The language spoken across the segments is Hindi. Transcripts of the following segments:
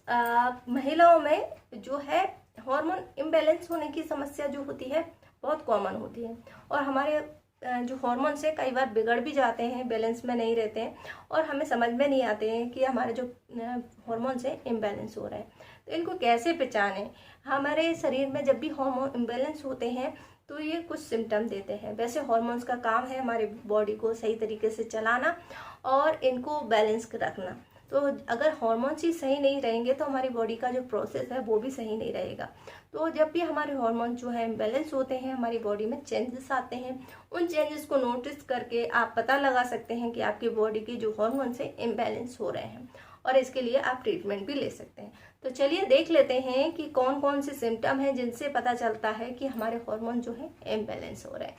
महिलाओं में जो है हार्मोन इम्बैलेंस होने की समस्या जो होती है बहुत कॉमन होती है, और हमारे जो हार्मोन्स है कई बार बिगड़ भी जाते हैं, बैलेंस में नहीं रहते हैं, और हमें समझ में नहीं आते हैं कि हमारे जो हार्मोन्स है इम्बैलेंस हो रहे हैं। तो इनको कैसे पहचानें? हमारे शरीर में जब भी हार्मोन इम्बैलेंस होते हैं तो ये कुछ सिम्टम देते हैं। वैसे हार्मोन्स का काम है हमारी बॉडी को सही तरीके से चलाना और इनको बैलेंस रखना। तो अगर हार्मोन्स ही सही नहीं रहेंगे तो हमारी बॉडी का जो प्रोसेस है वो भी सही नहीं रहेगा। तो जब भी हमारे हार्मोन जो है इम्बैलेंस होते हैं, हमारी बॉडी में चेंजेस आते हैं, उन चेंजेस को नोटिस करके आप पता लगा सकते हैं कि आपकी बॉडी की जो हार्मोन्स है इम्बैलेंस हो रहे हैं, और इसके लिए आप ट्रीटमेंट भी ले सकते हैं। तो चलिए देख लेते हैं कि कौन कौन से सिम्टम हैं जिनसे पता चलता है कि हमारे हार्मोन जो है इम्बैलेंस हो रहे हैं।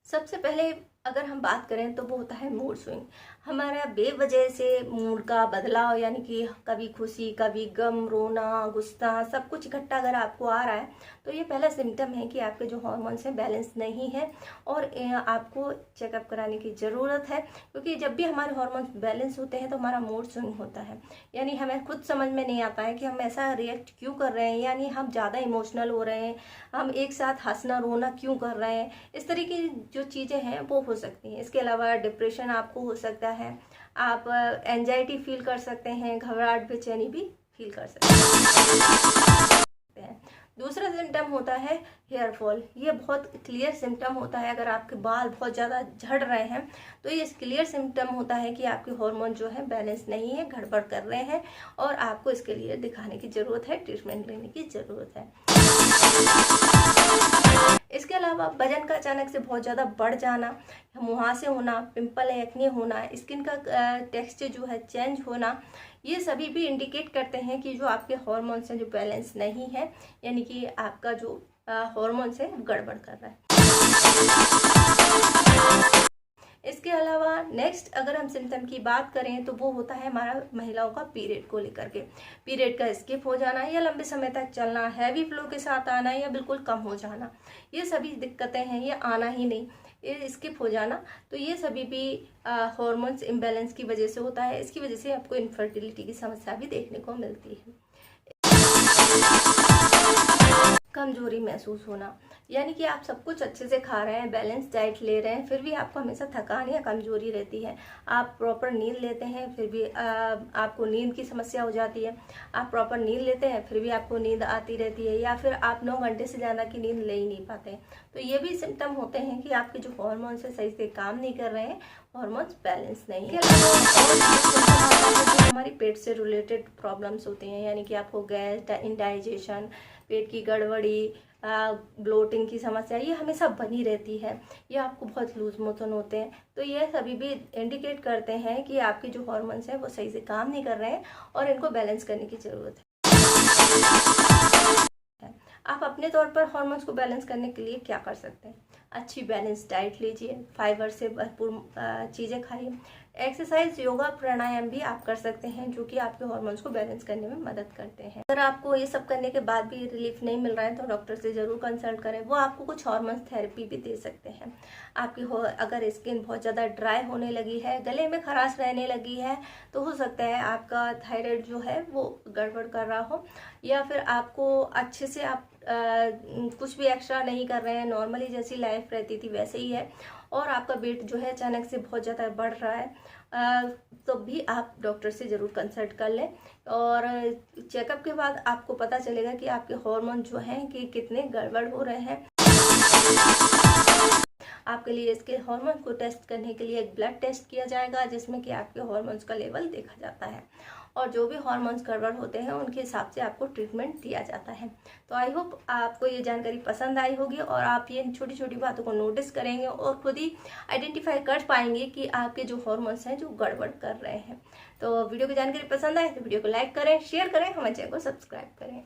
सबसे पहले अगर हम बात करें तो वो होता है मूड स्विंग। हमारा बेवजह से मूड का बदलाव, यानी कि कभी खुशी कभी गम, रोना गुस्सा सब कुछ इकट्ठा अगर आपको आ रहा है तो ये पहला सिम्टम है कि आपके जो हार्मोन्स हैं बैलेंस नहीं है, और आपको चेकअप कराने की ज़रूरत है। क्योंकि जब भी हमारे हार्मोन्स बैलेंस होते हैं तो हमारा मूड स्विंग होता है, यानी हमें खुद समझ में नहीं आता है कि हम ऐसा रिएक्ट क्यों कर रहे हैं, यानी हम ज़्यादा इमोशनल हो रहे हैं, हम एक साथ हंसना रोना क्यों कर रहे हैं। इस तरीके की जो चीज़ें हैं वो हो सकती हैं। इसके अलावा डिप्रेशन आपको हो सकता है, आप एंजाइटी फील कर सकते हैं, घबराहट बेचैनी भी फील कर सकते हैं। दूसरा सिम्टम होता है हेयर फॉल। ये बहुत क्लियर सिम्टम होता है। अगर आपके बाल बहुत ज़्यादा झड़ रहे हैं तो ये क्लियर सिम्टम होता है कि आपके हार्मोन जो है बैलेंस नहीं है, गड़बड़ कर रहे हैं, और आपको इसके लिए दिखाने की ज़रूरत है, ट्रीटमेंट लेने की ज़रूरत है। इसके अलावा वजन का अचानक से बहुत ज़्यादा बढ़ जाना, मुहासे होना, पिंपल एक्ने होना, स्किन का टेक्सचर जो है चेंज होना, ये सभी भी इंडिकेट करते हैं कि जो आपके हार्मोन्स हैं जो बैलेंस नहीं है, यानी कि आपका जो हार्मोन्स है गड़बड़ कर रहा है। इसके अलावा नेक्स्ट अगर हम सिम्टम की बात करें तो वो होता है हमारा महिलाओं का पीरियड को लेकर के। पीरियड का स्किप हो जाना या लंबे समय तक चलना, हैवी फ्लो के साथ आना या बिल्कुल कम हो जाना, ये सभी दिक्कतें हैं। ये आना ही नहीं, ये स्किप हो जाना, तो ये सभी भी हार्मोन्स इम्बैलेंस की वजह से होता है। इसकी वजह से आपको इनफर्टिलिटी की समस्या भी देखने को मिलती है। कमजोरी महसूस होना, यानी कि आप सब कुछ अच्छे से खा रहे हैं, बैलेंस डाइट ले रहे हैं, फिर भी आपको हमेशा थकान या कमजोरी रहती है। आप प्रॉपर नींद लेते हैं फिर भी आपको नींद की समस्या हो जाती है। आप प्रॉपर नींद लेते हैं फिर भी आपको नींद आती रहती है, या फिर आप 9 घंटे से ज़्यादा की नींद ले ही नहीं पाते। तो ये भी सिम्टम होते हैं कि आपके जो हार्मोन्स है सही से काम नहीं कर रहे हैं, हार्मोन्स बैलेंस नहीं है। हमारी पेट से रिलेटेड प्रॉब्लम्स होती हैं, यानी कि आपको गैस, इंडाइजेशन, पेट की गड़बड़ी, ब्लोटिंग की समस्या ये हमेशा बनी रहती है, ये आपको बहुत लूज मोशन होते हैं। तो ये सभी भी इंडिकेट करते हैं कि आपके जो हार्मोन्स हैं वो सही से काम नहीं कर रहे हैं और इनको बैलेंस करने की ज़रूरत है। आप अपने तौर पर हार्मोन्स को बैलेंस करने के लिए क्या कर सकते हैं? अच्छी बैलेंस डाइट लीजिए, फाइबर से भरपूर चीज़ें खाइए, एक्सरसाइज, योगा, प्राणायाम भी आप कर सकते हैं जो कि आपके हार्मोन्स को बैलेंस करने में मदद करते हैं। अगर आपको ये सब करने के बाद भी रिलीफ नहीं मिल रहा है तो डॉक्टर से ज़रूर कंसल्ट करें, वो आपको कुछ हार्मोन्स थेरेपी भी दे सकते हैं। आपकी अगर स्किन बहुत ज़्यादा ड्राई होने लगी है, गले में खराश रहने लगी है, तो हो सकता है आपका थायराइड जो है वो गड़बड़ कर रहा हो, या फिर आपको अच्छे से आप कुछ भी एक्स्ट्रा नहीं कर रहे हैं, नॉर्मली जैसी लाइफ रहती थी वैसे ही है, और आपका वेट जो है अचानक से बहुत ज़्यादा बढ़ रहा है, तो भी आप डॉक्टर से ज़रूर कंसल्ट कर लें। और चेकअप के बाद आपको पता चलेगा कि आपके हार्मोन जो हैं कि कितने गड़बड़ हो रहे हैं। आपके लिए इसके हार्मोन को टेस्ट करने के लिए एक ब्लड टेस्ट किया जाएगा, जिसमें कि आपके हार्मोन्स का लेवल देखा जाता है, और जो भी हार्मोन्स गड़बड़ होते हैं उनके हिसाब से आपको ट्रीटमेंट दिया जाता है। तो आई होप आपको ये जानकारी पसंद आई होगी और आप ये छोटी छोटी बातों को नोटिस करेंगे और खुद ही आइडेंटिफाई कर पाएंगे कि आपके जो हार्मोन्स हैं जो गड़बड़ कर रहे हैं। तो वीडियो की जानकारी पसंद आए तो वीडियो को लाइक करें, शेयर करें, हमारे चैनल को सब्सक्राइब करें।